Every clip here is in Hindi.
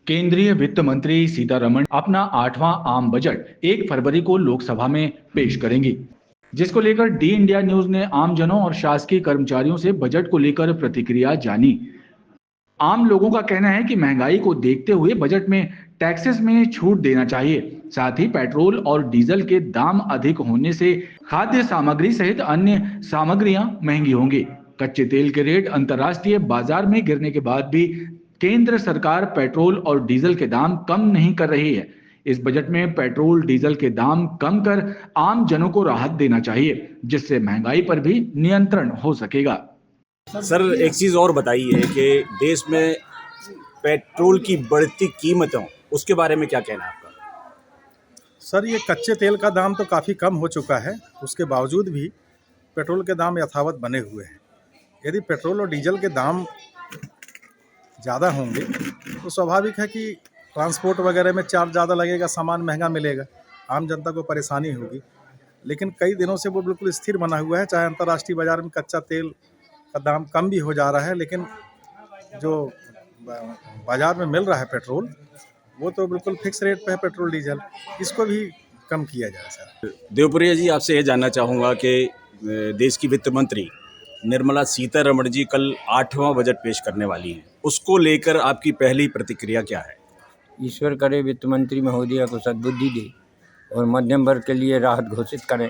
केंद्रीय वित्त मंत्री सीतारमण अपना 8वां आम बजट 1 फरवरी को लोकसभा में पेश करेंगी, जिसको लेकर डी इंडिया न्यूज ने आमजनों और शासकीय कर्मचारियों से बजट को लेकर प्रतिक्रिया जानी। आम लोगों का कहना है कि महंगाई को देखते हुए बजट में टैक्सेस में छूट देना चाहिए। साथ ही पेट्रोल और डीजल के दाम अधिक होने से खाद्य सामग्री सहित अन्य सामग्रियां महंगी होंगी। कच्चे तेल के रेट अंतर्राष्ट्रीय बाजार में गिरने के बाद भी केंद्र सरकार पेट्रोल और डीजल के दाम कम नहीं कर रही है। इस बजट में पेट्रोल डीजल के दाम कम कर आम जनों को राहत देना चाहिए, जिससे महंगाई पर भी नियंत्रण हो सकेगा। सर, एक चीज़ और बताइए कि देश में पेट्रोल की बढ़ती कीमतों उसके बारे में क्या कहना है आपका? सर, ये कच्चे तेल का दाम तो काफ़ी कम हो चुका है, उसके बावजूद भी पेट्रोल के दाम यथावत बने हुए हैं। यदि पेट्रोल और डीजल के दाम ज़्यादा होंगे तो स्वाभाविक है कि ट्रांसपोर्ट वगैरह में चार्ज ज़्यादा लगेगा, सामान महंगा मिलेगा, आम जनता को परेशानी होगी। लेकिन कई दिनों से वो बिल्कुल स्थिर बना हुआ है। चाहे अंतर्राष्ट्रीय बाज़ार में कच्चा तेल का दाम कम भी हो जा रहा है, लेकिन जो बाज़ार में मिल रहा है पेट्रोल, वो तो बिल्कुल फिक्स रेट पे है पेट्रोल डीजल। इसको भी कम किया जाए सर। देवप्रिया जी, आपसे ये जानना चाहूँगा कि देश की वित्त मंत्री निर्मला सीतारमण जी कल 8वां बजट पेश करने वाली हैं, उसको लेकर आपकी पहली प्रतिक्रिया क्या है? ईश्वर करे वित्त मंत्री महोदया को सद्बुद्धि दे और मध्यम वर्ग के लिए राहत घोषित करें,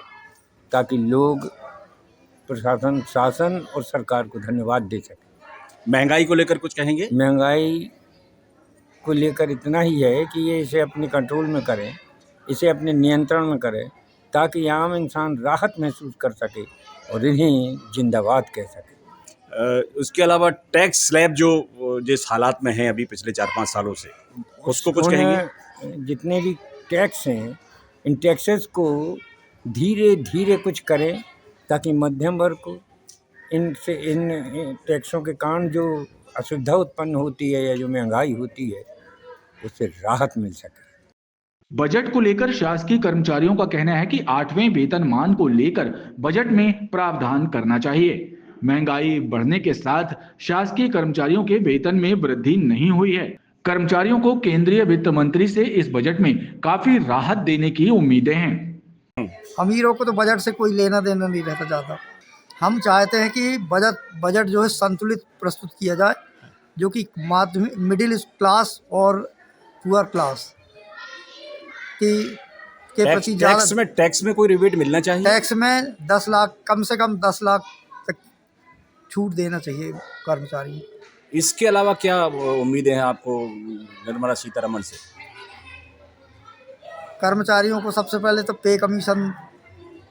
ताकि लोग प्रशासन, शासन और सरकार को धन्यवाद दे सकें। महंगाई को लेकर कुछ कहेंगे? महंगाई को लेकर इतना ही है कि ये इसे अपने कंट्रोल में करें, इसे अपने नियंत्रण में करें, ताकि आम इंसान राहत महसूस कर सके और इन्हें जिंदाबाद कह सके। उसके अलावा टैक्स स्लैब जो जिस हालात में है अभी पिछले 4-5 सालों से, उसको कुछ कहेंगे? जितने भी टैक्स हैं, इन टैक्सेस को धीरे धीरे कुछ करें, ताकि मध्यम वर्ग को इन टैक्सों के कारण जो असुविधा उत्पन्न होती है या जो महंगाई होती है, उससे राहत मिल सके। बजट को लेकर शासकीय कर्मचारियों का कहना है कि 8वें वेतनमान को लेकर बजट में प्रावधान करना चाहिए। महंगाई बढ़ने के साथ शासकीय कर्मचारियों के वेतन में वृद्धि नहीं हुई है। कर्मचारियों को केंद्रीय वित्त मंत्री से इस बजट में काफी राहत देने की उम्मीदें हैं। अमीरों को तो बजट से कोई लेना देना नहीं रहता ज़्यादा। हम चाहते हैं कि बजट जो है संतुलित प्रस्तुत किया जाए, जो कि माध्यमिक, मिडिल क्लास और पुअर क्लास के प्रति ज़्यादा। टैक्स में कोई रिबेट मिलना चाहिए। टैक्स में 10 लाख, कम से कम 10 लाख तक छूट देना चाहिए कर्मचारी। इसके अलावा क्या उम्मीदें हैं आपको निर्मला सीतारमण से? कर्मचारियों को सबसे पहले तो पे कमीशन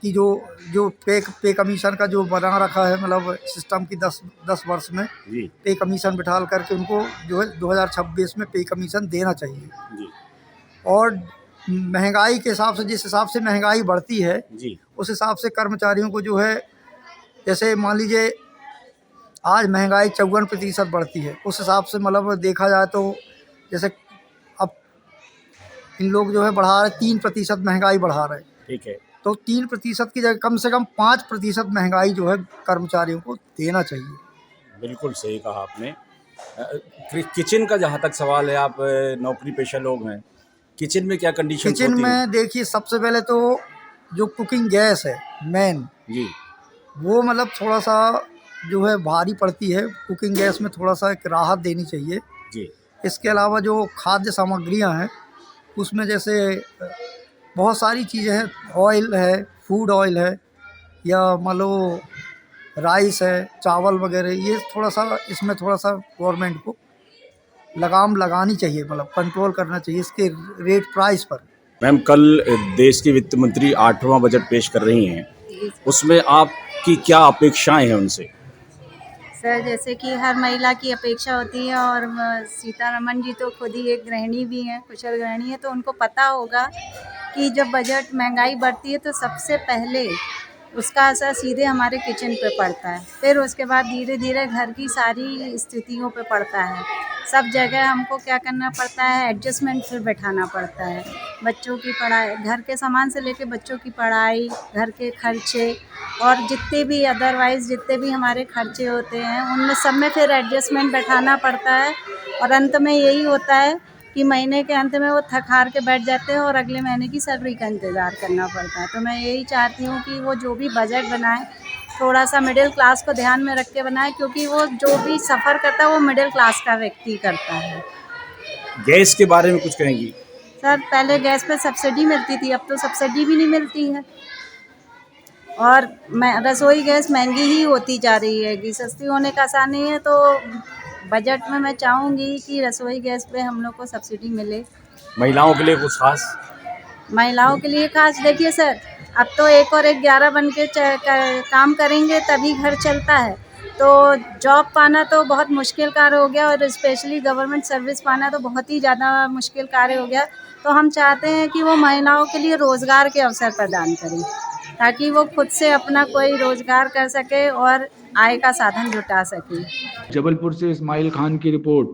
की जो पे कमीशन का जो बना रखा है, मतलब सिस्टम की 10 वर्ष में जी। पे कमीशन बिठा करके उनको जो है 2026 में पे कमीशन देना चाहिए जी। और महंगाई के हिसाब से, जिस हिसाब से महंगाई बढ़ती है जी, उस हिसाब से कर्मचारियों को जो है, जैसे मान लीजिए आज महंगाई 54% बढ़ती है, उस हिसाब से मतलब देखा जाए तो जैसे अब इन लोग जो है बढ़ा रहे 3% महंगाई बढ़ा रहे हैं, ठीक है, तो 3% की जगह कम से कम 5% महंगाई जो है कर्मचारियों को देना चाहिए। बिल्कुल सही कहा आपने। किचन का जहाँ तक सवाल है, आप नौकरी पेशा लोग हैं, किचन में क्या कंडीशन होती है? किचन में देखिए, सबसे पहले तो जो कुकिंग गैस है मेन जी, वो मतलब थोड़ा सा जो है भारी पड़ती है। कुकिंग गैस में थोड़ा सा एक राहत देनी चाहिए जी। इसके अलावा जो खाद्य सामग्रियां हैं उसमें जैसे बहुत सारी चीज़ें हैं, ऑयल है, फूड ऑयल है, या मान लो राइस है, चावल वगैरह, ये थोड़ा सा इसमें थोड़ा सा गवर्नमेंट को लगाम लगानी चाहिए, मतलब कंट्रोल करना चाहिए इसके रेट प्राइस पर। मैम, कल देश की वित्त मंत्री 8वां बजट पेश कर रही हैं, उसमें आपकी क्या अपेक्षाएं हैं उनसे? सर, जैसे कि हर महिला की अपेक्षा होती है, और सीतारमण जी तो खुद ही एक गृहिणी भी हैं, कुशल गृहिणी है, तो उनको पता होगा कि जब बजट महंगाई बढ़ती है तो सबसे पहले उसका असर सीधे हमारे किचन पे पड़ता है, फिर उसके बाद धीरे धीरे घर की सारी स्थितियों पे पड़ता है। सब जगह हमको क्या करना पड़ता है, एडजस्टमेंट फिर बैठाना पड़ता है। बच्चों की पढ़ाई, घर के सामान से लेके बच्चों की पढ़ाई, घर के खर्चे और जितने भी अदरवाइज़ जितने भी हमारे खर्चे होते हैं, उनमें सब में फिर एडजस्टमेंट बैठाना पड़ता है। और अंत में यही होता है कि महीने के अंत में वो थक हार के बैठ जाते हैं और अगले महीने की सैलरी का इंतज़ार करना पड़ता है। तो मैं यही चाहती हूँ कि वो जो भी बजट बनाए थोड़ा सा मिडिल क्लास को ध्यान में रख के बनाए, क्योंकि वो जो भी सफ़र करता है वो मिडिल क्लास का व्यक्ति करता है। गैस के बारे में कुछ कहेंगी? सर पहले गैस पे सब्सिडी मिलती थी, अब तो सब्सिडी भी नहीं मिलती है और रसोई गैस महंगी ही होती जा रही है कि सस्ती होने का आसान नहीं है। तो बजट में मैं चाहूँगी कि रसोई गैस पे हम लोग को सब्सिडी मिले। महिलाओं के लिए कुछ खास? महिलाओं के लिए खास देखिए सर, अब तो 1 और 1 11 बन के काम करेंगे तभी घर चलता है। तो जॉब पाना तो बहुत मुश्किल कार्य हो गया और स्पेशली गवर्नमेंट सर्विस पाना तो बहुत ही ज़्यादा मुश्किल कार्य हो गया। तो हम चाहते हैं कि वो महिलाओं के लिए रोज़गार के अवसर प्रदान करें, ताकि वो खुद से अपना कोई रोज़गार कर सके और आय का साधन जुटा सके। जबलपुर से इस्माइल खान की रिपोर्ट।